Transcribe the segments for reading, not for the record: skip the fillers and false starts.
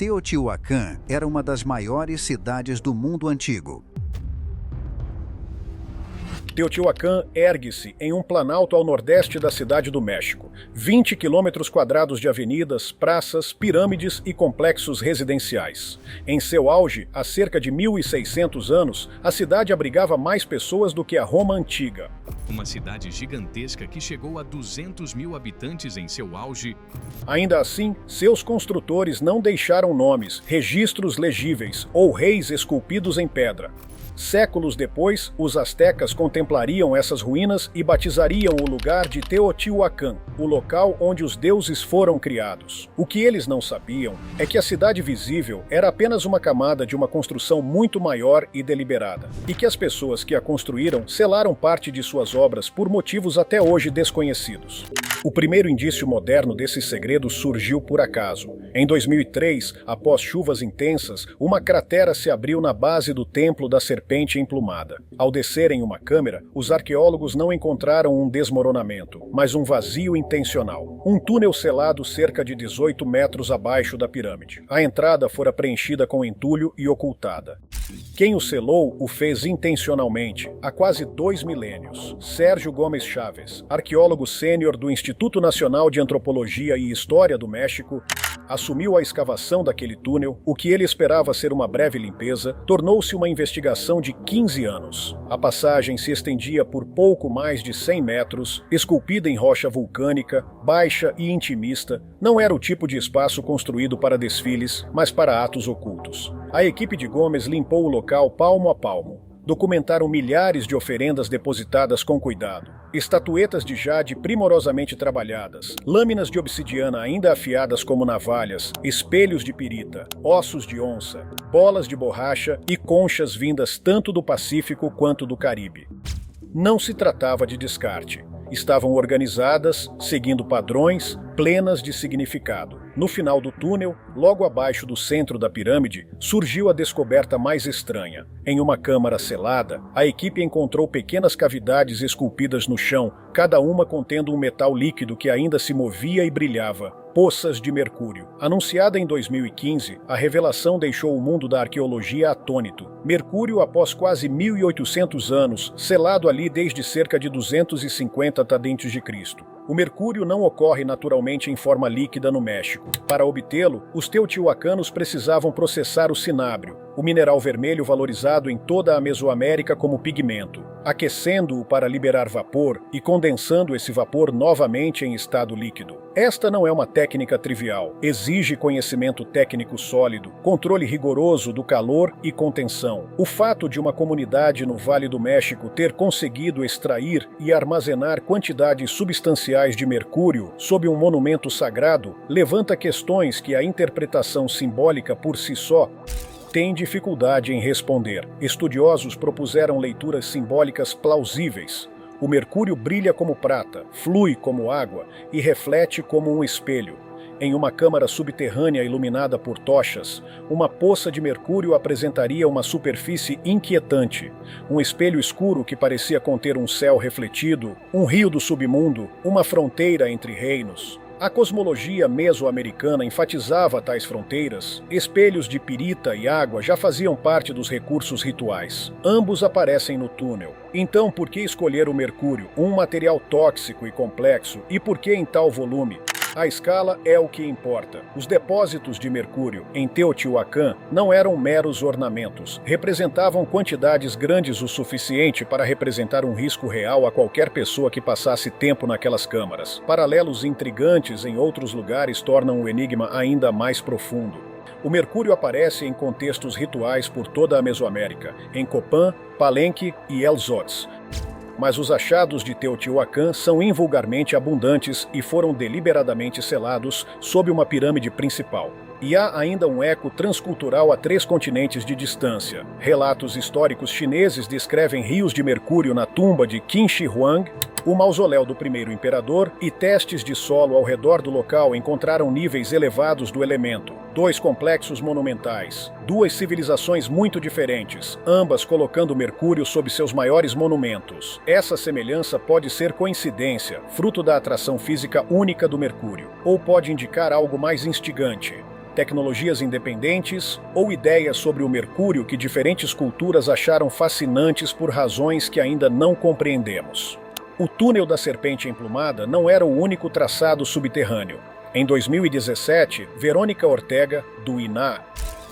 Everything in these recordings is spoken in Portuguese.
Teotihuacan era uma das maiores cidades do mundo antigo. Teotihuacan ergue-se em um planalto ao nordeste da cidade do México. 20 quilômetros quadrados de avenidas, praças, pirâmides e complexos residenciais. Em seu auge, há cerca de 1.600 anos, a cidade abrigava mais pessoas do que a Roma antiga. Uma cidade gigantesca que chegou a 200 mil habitantes em seu auge. Ainda assim, seus construtores não deixaram nomes, registros legíveis ou reis esculpidos em pedra. Séculos depois, os astecas contemplariam essas ruínas e batizariam o lugar de Teotihuacan, o local onde os deuses foram criados. O que eles não sabiam é que a cidade visível era apenas uma camada de uma construção muito maior e deliberada, e que as pessoas que a construíram selaram parte de suas obras por motivos até hoje desconhecidos. O primeiro indício moderno desse segredo surgiu por acaso. Em 2003, após chuvas intensas, uma cratera se abriu na base do Templo da Serpente Emplumada. Ao descerem uma câmera, os arqueólogos não encontraram um desmoronamento, mas um vazio intencional. Um túnel selado cerca de 18 metros abaixo da pirâmide. A entrada fora preenchida com entulho e ocultada. Quem o selou o fez intencionalmente, há quase 2 milênios. Sérgio Gomes Chaves, arqueólogo sênior do Instituto Nacional de Antropologia e História do México, assumiu a escavação daquele túnel. O que ele esperava ser uma breve limpeza tornou-se uma investigação de 15 anos. A passagem se estendia por pouco mais de 100 metros, esculpida em rocha vulcânica, baixa e intimista. Não era o tipo de espaço construído para desfiles, mas para atos ocultos. A equipe de Gomes limpou o local palmo a palmo. Documentaram milhares de oferendas depositadas com cuidado, estatuetas de jade primorosamente trabalhadas, lâminas de obsidiana ainda afiadas como navalhas, espelhos de pirita, ossos de onça, bolas de borracha e conchas vindas tanto do Pacífico quanto do Caribe. Não se tratava de descarte. Estavam organizadas, seguindo padrões, plenas de significado. No final do túnel, logo abaixo do centro da pirâmide, surgiu a descoberta mais estranha. Em uma câmara selada, a equipe encontrou pequenas cavidades esculpidas no chão, cada uma contendo um metal líquido que ainda se movia e brilhava. Poças de mercúrio. Anunciada em 2015, a revelação deixou o mundo da arqueologia atônito. Mercúrio após quase 1.800 anos, selado ali desde cerca de 250 a.C. O mercúrio não ocorre naturalmente em forma líquida no México. Para obtê-lo, os teotihuacanos precisavam processar o cinábrio, o mineral vermelho valorizado em toda a Mesoamérica como pigmento, aquecendo-o para liberar vapor e condensando esse vapor novamente em estado líquido. Esta não é uma técnica trivial, exige conhecimento técnico sólido, controle rigoroso do calor e contenção. O fato de uma comunidade no Vale do México ter conseguido extrair e armazenar quantidades substanciais de mercúrio sob um monumento sagrado levanta questões que a interpretação simbólica por si só tem dificuldade em responder. Estudiosos propuseram leituras simbólicas plausíveis. O mercúrio brilha como prata, flui como água e reflete como um espelho. Em uma câmara subterrânea iluminada por tochas, uma poça de mercúrio apresentaria uma superfície inquietante, um espelho escuro que parecia conter um céu refletido, um rio do submundo, uma fronteira entre reinos. A cosmologia mesoamericana enfatizava tais fronteiras. Espelhos de pirita e água já faziam parte dos recursos rituais. Ambos aparecem no túnel. Então, por que escolher o mercúrio, um material tóxico e complexo, e por que em tal volume? A escala é o que importa. Os depósitos de mercúrio em Teotihuacan não eram meros ornamentos. Representavam quantidades grandes o suficiente para representar um risco real a qualquer pessoa que passasse tempo naquelas câmaras. Paralelos intrigantes em outros lugares tornam o enigma ainda mais profundo. O mercúrio aparece em contextos rituais por toda a Mesoamérica, em Copán, Palenque e El Zotz. Mas os achados de Teotihuacan são invulgarmente abundantes e foram deliberadamente selados sob uma pirâmide principal. E há ainda um eco transcultural a 3 continentes de distância. Relatos históricos chineses descrevem rios de mercúrio na tumba de Qin Shi Huang, o mausoléu do primeiro imperador, e testes de solo ao redor do local encontraram níveis elevados do elemento. 2 complexos monumentais, 2 civilizações muito diferentes, ambas colocando mercúrio sob seus maiores monumentos. Essa semelhança pode ser coincidência, fruto da atração física única do mercúrio, ou pode indicar algo mais instigante. tecnologias independentes ou ideias sobre o Mercúrio que diferentes culturas acharam fascinantes por razões que ainda não compreendemos. O túnel da Serpente Emplumada não era o único traçado subterrâneo. Em 2017, Verônica Ortega, do INAH,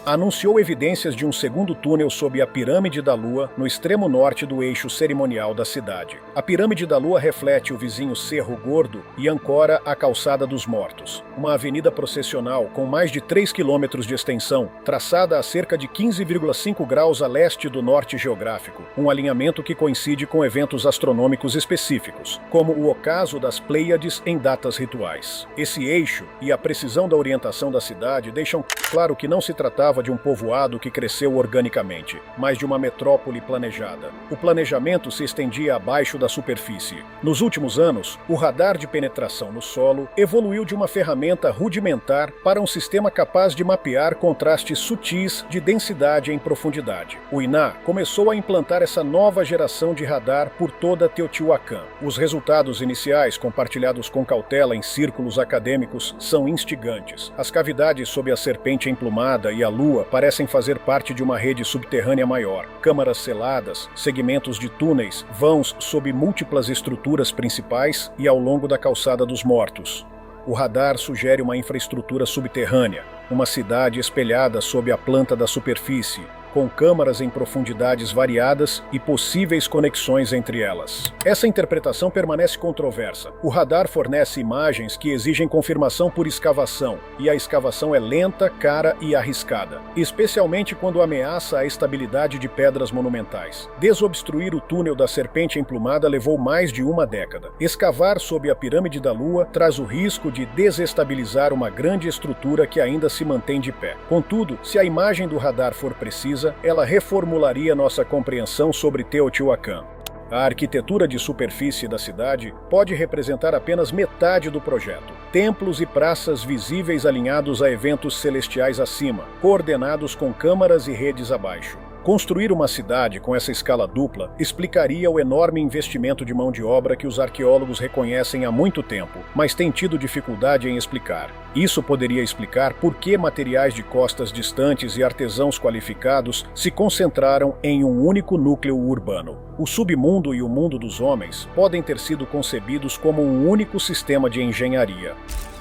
anunciou evidências de um segundo túnel sob a Pirâmide da Lua, no extremo norte do eixo cerimonial da cidade. A Pirâmide da Lua reflete o vizinho Cerro Gordo e ancora a Calçada dos Mortos, uma avenida processional com mais de 3 quilômetros de extensão, traçada a cerca de 15,5 graus a leste do norte geográfico, um alinhamento que coincide com eventos astronômicos específicos, como o ocaso das Pleiades em datas rituais. Esse eixo e a precisão da orientação da cidade deixam claro que não se tratava de um povoado que cresceu organicamente, mas de uma metrópole planejada. O planejamento se estendia abaixo da superfície. Nos últimos anos, o radar de penetração no solo evoluiu de uma ferramenta rudimentar para um sistema capaz de mapear contrastes sutis de densidade em profundidade. O INAH começou a implantar essa nova geração de radar por toda Teotihuacan. Os resultados iniciais, compartilhados com cautela em círculos acadêmicos, são instigantes. As cavidades sob a Serpente Emplumada e a Lua parecem fazer parte de uma rede subterrânea maior. Câmaras seladas, segmentos de túneis, vãos sob múltiplas estruturas principais e ao longo da Calçada dos Mortos. O radar sugere uma infraestrutura subterrânea, uma cidade espelhada sob a planta da superfície, com câmaras em profundidades variadas e possíveis conexões entre elas. Essa interpretação permanece controversa. O radar fornece imagens que exigem confirmação por escavação, e a escavação é lenta, cara e arriscada, especialmente quando ameaça a estabilidade de pedras monumentais. Desobstruir o túnel da Serpente Emplumada levou mais de uma década. Escavar sob a Pirâmide da Lua traz o risco de desestabilizar uma grande estrutura que ainda se mantém de pé. Contudo, se a imagem do radar for precisa, ela reformularia nossa compreensão sobre Teotihuacan. A arquitetura de superfície da cidade pode representar apenas metade do projeto. Templos e praças visíveis alinhados a eventos celestiais acima, coordenados com câmaras e redes abaixo. Construir uma cidade com essa escala dupla explicaria o enorme investimento de mão de obra que os arqueólogos reconhecem há muito tempo, mas têm tido dificuldade em explicar. Isso poderia explicar por que materiais de costas distantes e artesãos qualificados se concentraram em um único núcleo urbano. O submundo e o mundo dos homens podem ter sido concebidos como um único sistema de engenharia.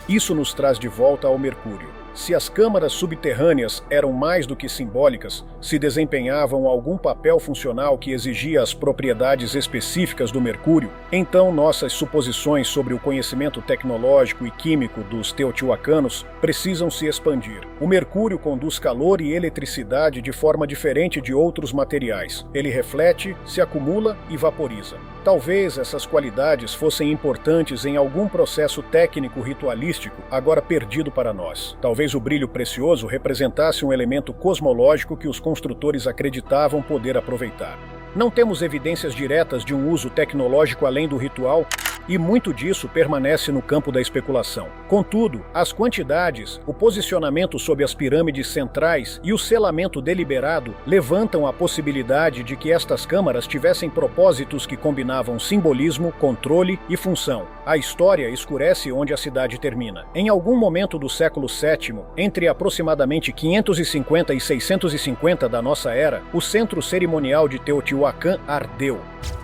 Isso nos traz de volta ao Mercúrio. Se as câmaras subterrâneas eram mais do que simbólicas, se desempenhavam algum papel funcional que exigia as propriedades específicas do Mercúrio, então nossas suposições sobre o conhecimento tecnológico e químico dos teotihuacanos precisam se expandir. O Mercúrio conduz calor e eletricidade de forma diferente de outros materiais. Ele reflete, se acumula e vaporiza. Talvez essas qualidades fossem importantes em algum processo técnico ritualístico, agora perdido para nós. Talvez o brilho precioso representasse um elemento cosmológico que os construtores acreditavam poder aproveitar. Não temos evidências diretas de um uso tecnológico além do ritual, e muito disso permanece no campo da especulação. Contudo, as quantidades, o posicionamento sob as pirâmides centrais e o selamento deliberado levantam a possibilidade de que estas câmaras tivessem propósitos que combinavam simbolismo, controle e função. A história escurece onde a cidade termina. Em algum momento do século VII, entre aproximadamente 550 e 650 da nossa era, o centro cerimonial de Teotihuacan ardeu.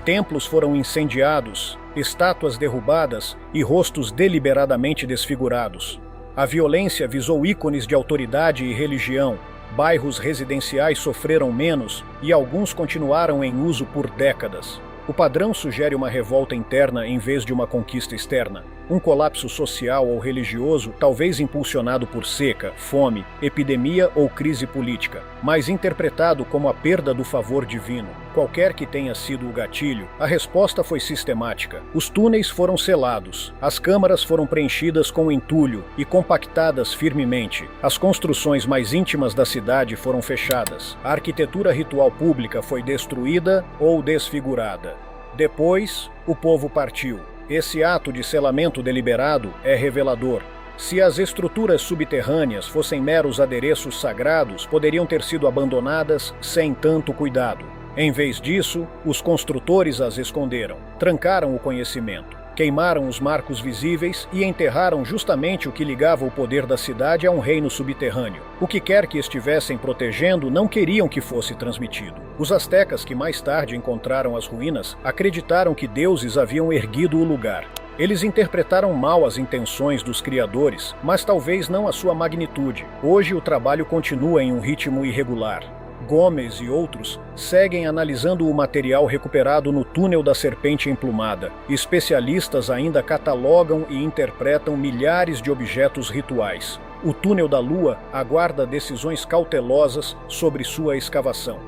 Templos foram incendiados, estátuas derrubadas e rostos deliberadamente desfigurados. A violência visou ícones de autoridade e religião, bairros residenciais sofreram menos e alguns continuaram em uso por décadas. O padrão sugere uma revolta interna em vez de uma conquista externa. Um colapso social ou religioso, talvez impulsionado por seca, fome, epidemia ou crise política, mas interpretado como a perda do favor divino. Qualquer que tenha sido o gatilho, a resposta foi sistemática. Os túneis foram selados, as câmaras foram preenchidas com entulho e compactadas firmemente. As construções mais íntimas da cidade foram fechadas. A arquitetura ritual pública foi destruída ou desfigurada. Depois, o povo partiu. Esse ato de selamento deliberado é revelador. Se as estruturas subterrâneas fossem meros adereços sagrados, poderiam ter sido abandonadas sem tanto cuidado. Em vez disso, os construtores as esconderam, trancaram o conhecimento. Queimaram os marcos visíveis e enterraram justamente o que ligava o poder da cidade a um reino subterrâneo. O que quer que estivessem protegendo não queriam que fosse transmitido. Os astecas que mais tarde encontraram as ruínas acreditaram que deuses haviam erguido o lugar. Eles interpretaram mal as intenções dos criadores, mas talvez não a sua magnitude. Hoje o trabalho continua em um ritmo irregular. Gomes e outros seguem analisando o material recuperado no túnel da Serpente Emplumada. Especialistas ainda catalogam e interpretam milhares de objetos rituais. O túnel da Lua aguarda decisões cautelosas sobre sua escavação.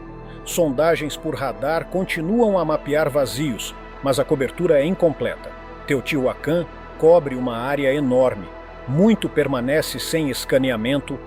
Sondagens por radar continuam a mapear vazios, mas a cobertura é incompleta. Teotihuacan cobre uma área enorme. Muito permanece sem escaneamento.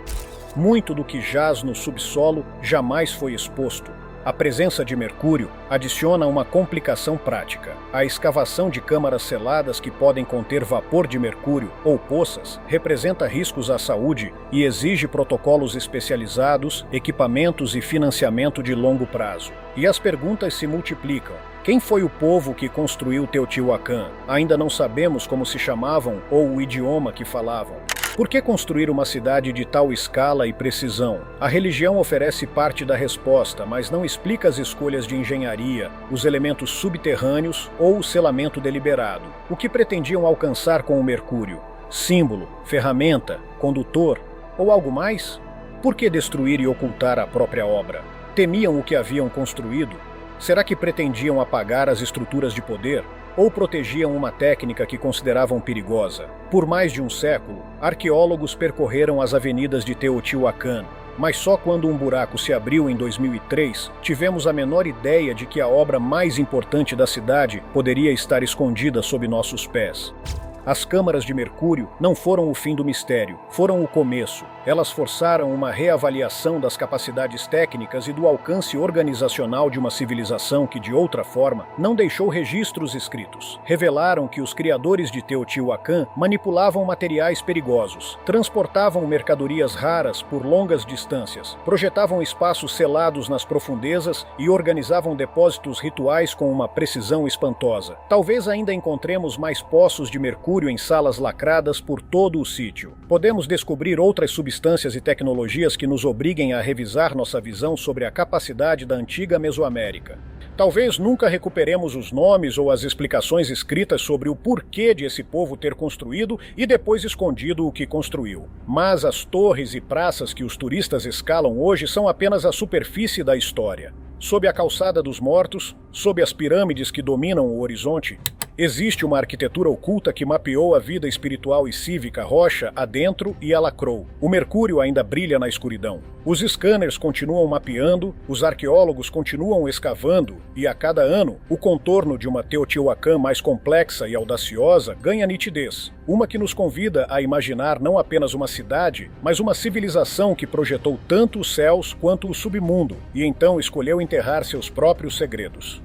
Muito do que jaz no subsolo jamais foi exposto. A presença de mercúrio adiciona uma complicação prática. A escavação de câmaras seladas que podem conter vapor de mercúrio ou poças representa riscos à saúde e exige protocolos especializados, equipamentos e financiamento de longo prazo. E as perguntas se multiplicam. Quem foi o povo que construiu Teotihuacan? Ainda não sabemos como se chamavam ou o idioma que falavam. Por que construir uma cidade de tal escala e precisão? A religião oferece parte da resposta, mas não explica as escolhas de engenharia, os elementos subterrâneos ou o selamento deliberado. O que pretendiam alcançar com o mercúrio? Símbolo, ferramenta, condutor ou algo mais? Por que destruir e ocultar a própria obra? Temiam o que haviam construído? Será que pretendiam apagar as estruturas de poder? Ou protegiam uma técnica que consideravam perigosa? Por mais de um século, arqueólogos percorreram as avenidas de Teotihuacan, mas só quando um buraco se abriu em 2003, tivemos a menor ideia de que a obra mais importante da cidade poderia estar escondida sob nossos pés. As câmaras de mercúrio não foram o fim do mistério, foram o começo. Elas forçaram uma reavaliação das capacidades técnicas e do alcance organizacional de uma civilização que, de outra forma, não deixou registros escritos. Revelaram que os criadores de Teotihuacan manipulavam materiais perigosos, transportavam mercadorias raras por longas distâncias, projetavam espaços selados nas profundezas e organizavam depósitos rituais com uma precisão espantosa. Talvez ainda encontremos mais poços de mercúrio em salas lacradas por todo o sítio. Podemos descobrir outras substâncias e tecnologias que nos obriguem a revisar nossa visão sobre a capacidade da antiga Mesoamérica. Talvez nunca recuperemos os nomes ou as explicações escritas sobre o porquê de esse povo ter construído e depois escondido o que construiu. Mas as torres e praças que os turistas escalam hoje são apenas a superfície da história. Sob a calçada dos mortos, sob as pirâmides que dominam o horizonte, existe uma arquitetura oculta que mapeou a vida espiritual e cívica rocha adentro e alacrou. O mercúrio ainda brilha na escuridão. Os scanners continuam mapeando, os arqueólogos continuam escavando e, a cada ano, o contorno de uma Teotihuacan mais complexa e audaciosa ganha nitidez. Uma que nos convida a imaginar não apenas uma cidade, mas uma civilização que projetou tanto os céus quanto o submundo e então escolheu enterrar seus próprios segredos.